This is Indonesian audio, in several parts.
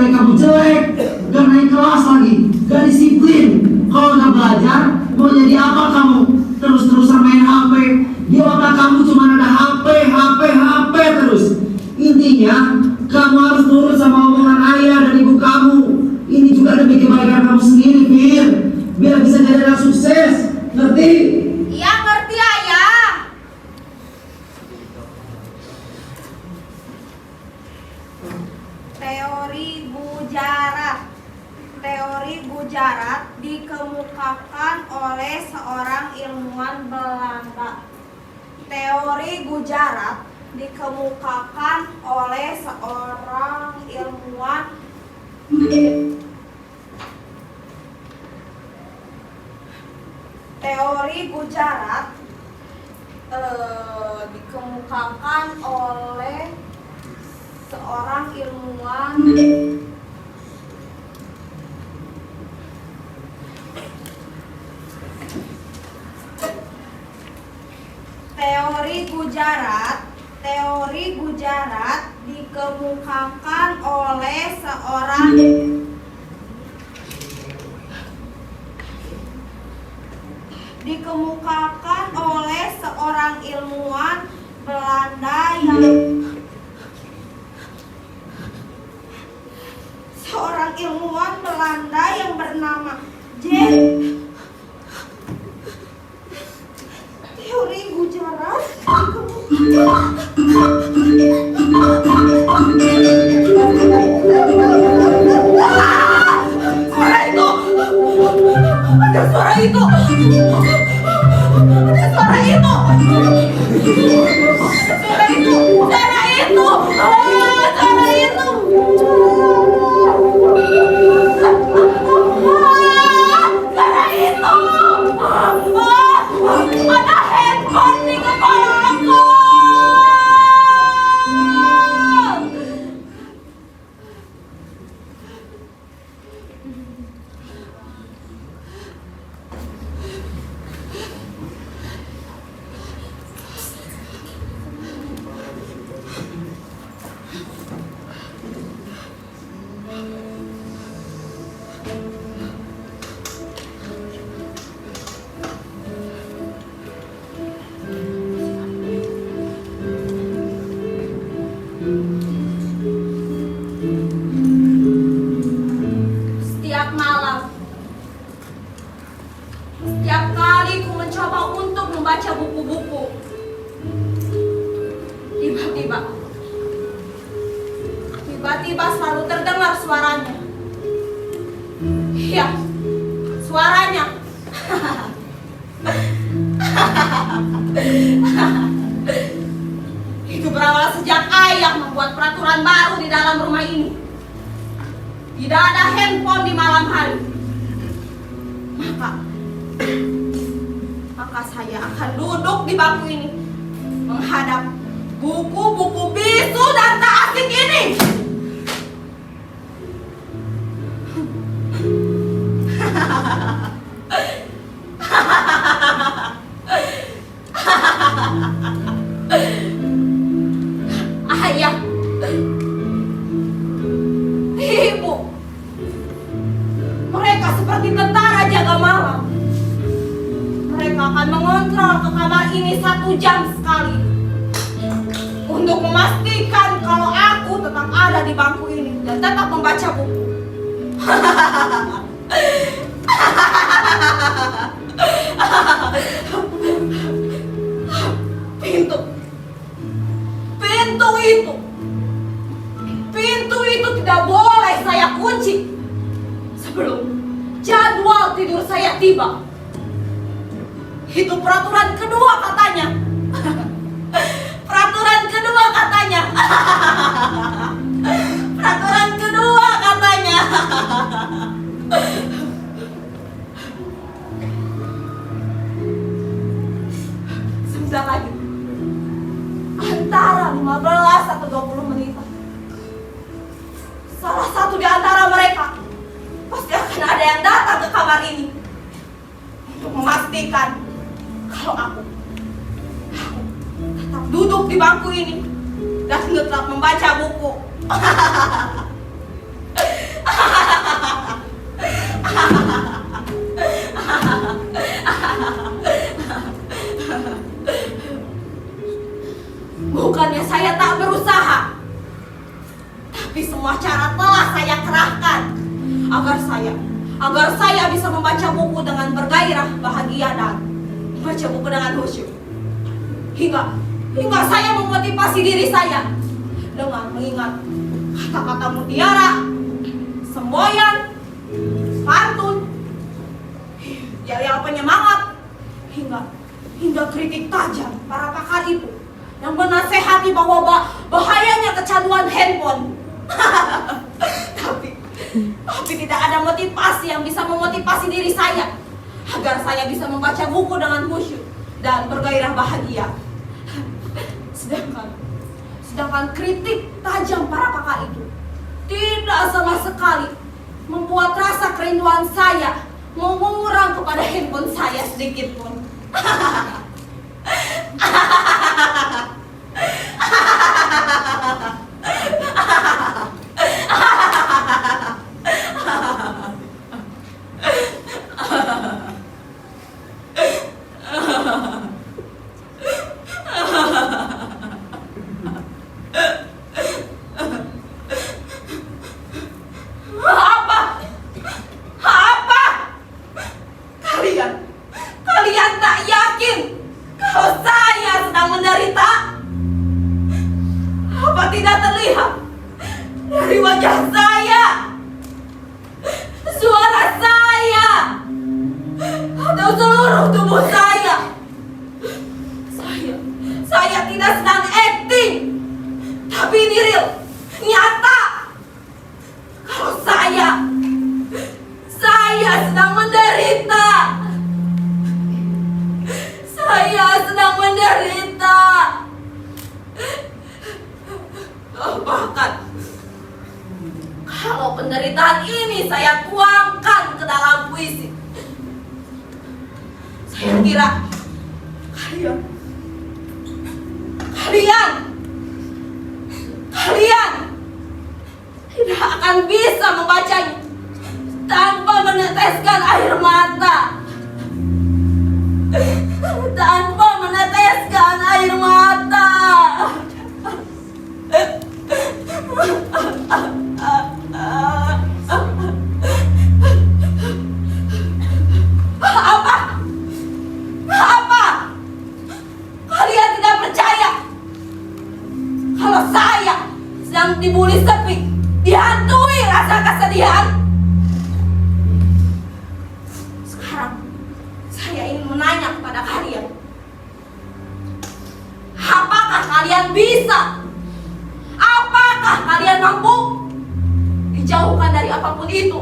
nilai kamu jelek, gak naik kelas lagi, gak disiplin. Kalau gak belajar, mau jadi apa kamu? Terus-terusan main HP. Di otak kamu cuma ada HP, HP, HP terus. Intinya, kamu harus nurut sama omongan ayah dan ibu kamu. Ini juga demi kebaikan kamu sendiri, Fir. Biar bisa jadi anak sukses. Ngerti? Iya, ngerti ayah. Teori Gujarat dikemukakan oleh seorang ilmuwan Belanda. Teori Gujarat dikemukakan oleh seorang ilmuwan Teori Gujarat dikemukakan oleh seorang ilmuwan Teori Gujarat dikemukakan oleh seorang ilmuwan Belanda yang bernama Teori Gujarat Suara itu. Ada handphone di kepala aku. Setiap kali ku mencoba untuk membaca buku-buku, tiba-tiba selalu terdengar suaranya. Iya, suaranya. Itu berawal sejak ayah membuat peraturan baru di dalam rumah ini. Tidak ada handphone di malam hari. Maka saya akan duduk di bangku ini menghadap buku-buku bisu dan tak asing ini. Ayah, ibu, mereka seperti tentara jaga malam. Mereka akan mengontrol ke kamar ini 1 jam sekali untuk memastikan kalau aku tetap ada di bangku ini dan tetap membaca buku. Pintu itu tidak boleh saya kunci sebelum jadwal tidur saya tiba. Itu peraturan kedua katanya. Peraturan kedua katanya. Sebentar lagi, antara 15 atau 20 menit, salah satu di antara mereka pasti akan ada yang datang ke kamar ini untuk memastikan kalau aku tetap duduk di bangku ini dan tetap membaca buku. Bukannya saya tak berusaha, tapi semua cara telah saya kerahkan agar saya bisa membaca buku dengan bergairah, bahagia, dan membaca buku dengan khusyuk. Hingga saya memotivasi diri saya dengan mengingat kata-kata mutiara, semboyan, pantun, yel-yel penyemangat, hingga kritik tajam para pakar itu yang menasehati bahwa bahayanya kecanduan handphone. Tapi tidak ada motivasi yang bisa memotivasi diri saya agar saya bisa membaca buku dengan khusyuk dan bergairah bahagia. Sedangkan kritik tajam para pakar itu tidak sama sekali membuat rasa kerinduan saya mengurang kepada handphone saya sedikit pun. Kalian tak yakin kalau saya sedang menderita? Apa tidak terlihat dari wajah saya, suara saya, atau seluruh tubuh saya? Saya tidak sedang acting, tapi ini real, nyata. Kalau saya sedang menderita. Saya sedang menderita. Bahkan kalau penderitaan ini saya tuangkan ke dalam puisi, saya kira kalian tidak akan bisa membacanya tanpa meneteskan air mata. Tanpa meneteskan air mata. Apa? Kalian tidak percaya kalau saya sedang dibuli sepi, dihantui rasa kesedihan? Sekarang saya ingin menanya kepada kalian, apakah kalian bisa? Apakah kalian mampu dijauhkan dari apapun itu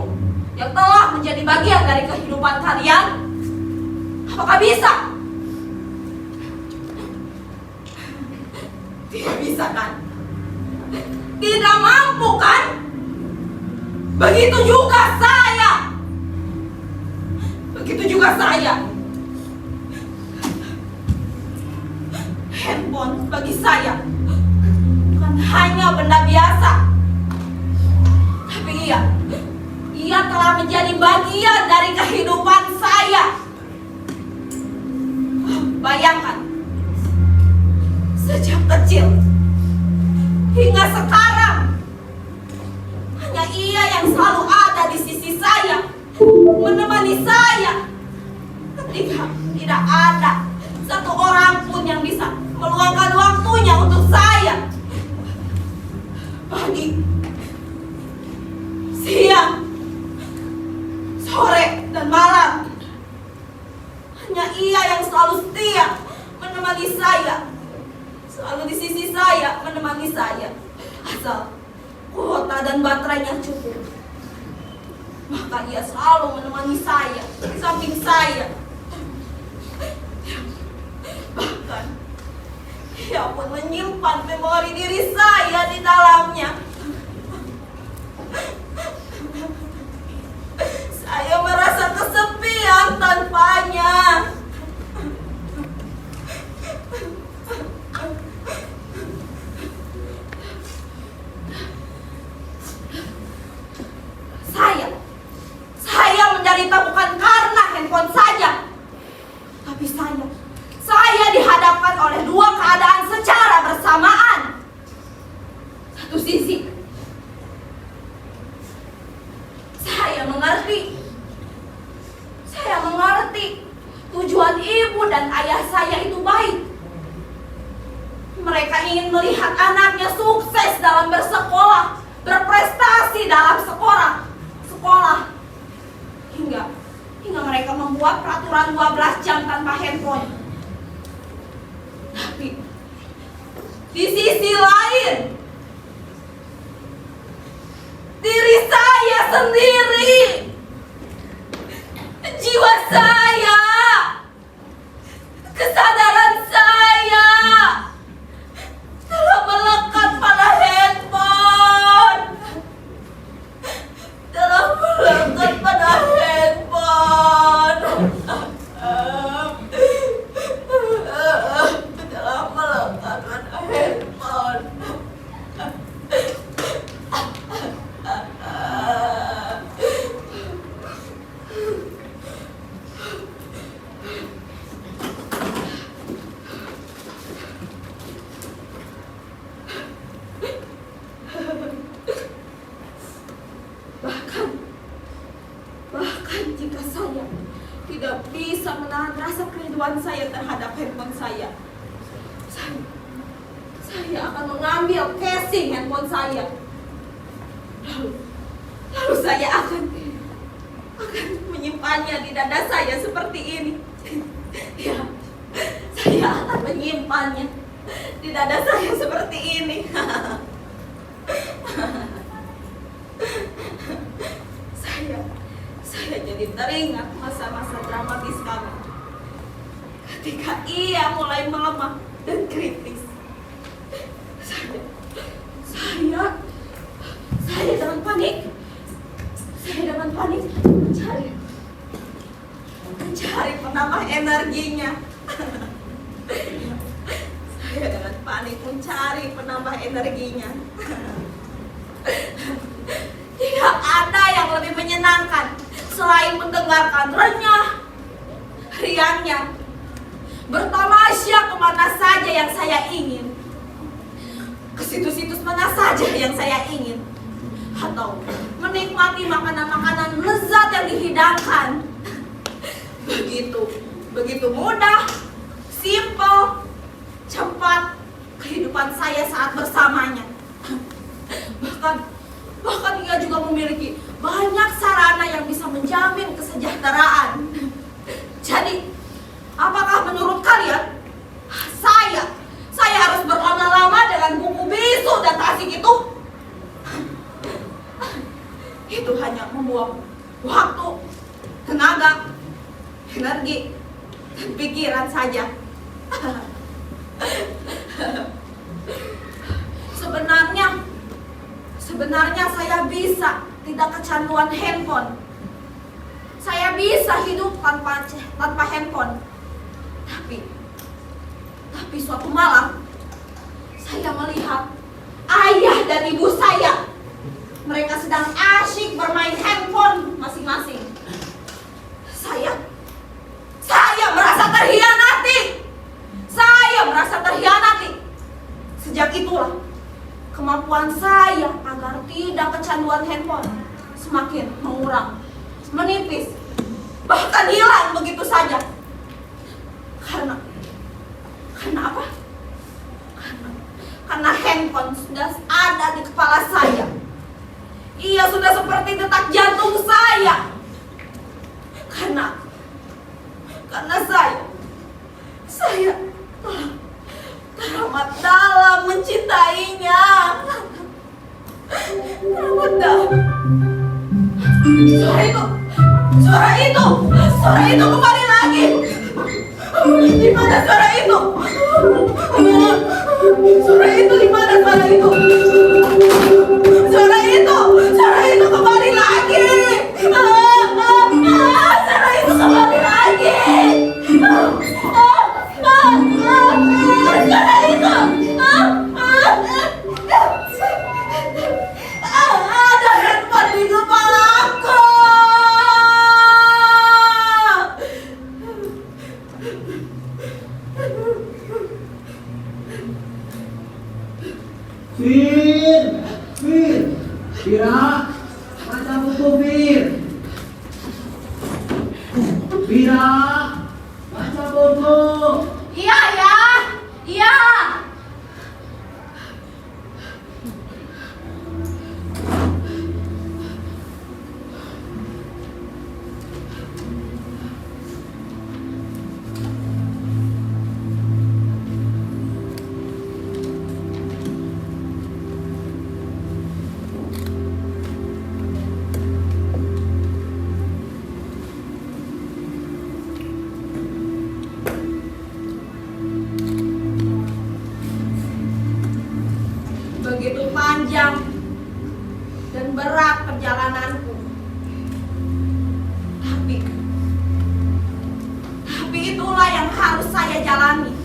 yang telah menjadi bagian dari kehidupan kalian? Apakah bisa? Tidak bisa kan? Tidak mampu kan? Begitu juga saya. Handphone bagi saya bukan hanya benda biasa, tapi ia telah menjadi bagian dari kehidupan saya. Bayangkan, sejak kecil hingga sekarang, hanya ia yang selalu ada di sisi saya, menemani saya ketika tidak ada satu orang pun yang bisa meluangkan waktunya untuk saya. Pagi, siang, sore, dan malam, hanya ia yang selalu setia menemani saya, selalu di sisi saya, menemani saya. Asal kuota dan baterainya cukup, maka ia selalu menemani saya, di samping saya. Bahkan ia pun menyimpan memori diri saya di dalamnya. Saya merasa kesepian tanpanya. Saya menderita bukan karena handphone saja, tapi saya dihadapkan oleh dua keadaan secara bersamaan. mereka ingin melihat anaknya sukses dalam bersekolah, berprestasi dalam sekolah. Hingga mereka membuat peraturan 12 jam tanpa handphone. Tapi di sisi lain, diri saya sendiri, jiwa saya, kesadaran saya telah melekat pada handphone. Telah melekat pada handphone. Telah melekat pada handphone. Bahkan jika saya tidak bisa menahan rasa kerinduan saya terhadap handphone saya akan mengambil casing handphone saya. Lalu saya akan menyimpannya di dada saya seperti ini. Ya, saya akan menyimpannya di dada saya seperti ini. Saya jadi teringat masa-masa dramatis kami ketika ia mulai melemah dan kritis. Saya dengan panik mencari penambah energinya. Saya dengan panik mencari penambah energinya. Tidak ada yang lebih menyenangkan selain mendengarkan renyah riangnya, bertamasya kemana saja yang saya ingin, ke situs-situs mana saja yang saya ingin, atau menikmati makanan-makanan lezat yang dihidangkan. Begitu mudah, simple, cepat kehidupan saya saat bersamanya. Bahkan ia juga memiliki banyak sarana yang bisa menjamin kesejahteraan. Jadi, apakah menurut kalian saya harus berlama-lama dengan buku bisu dan tasik itu? Itu hanya membuang waktu, tenaga, energi, dan pikiran saja. Sebenarnya saya bisa tidak kecanduan handphone. Saya bisa hidup tanpa handphone. Tapi suatu malam saya melihat ayah dan ibu saya. Mereka sedang asyik bermain handphone masing-masing. Saya merasa terhianati. Sejak itulah kemampuan saya agar tidak kecanduan handphone semakin mengurang, menipis, bahkan hilang begitu saja. Karena apa? Karena handphone sudah ada di kepala saya. Ia sudah seperti detak jantung saya. Karena saya teramat dalam mencintainya. Teramat dalam. Suara itu kembali lagi. Di mana suara itu? Suara itu di mana suara itu? Suara itu kembali lagi. Suara itu kembali lagi. Suara itu. Ada handphone di kepalaku. Fira, baca buku Fira, baca buku. Iya. berat perjalananku. Tapi itulah yang harus saya jalani.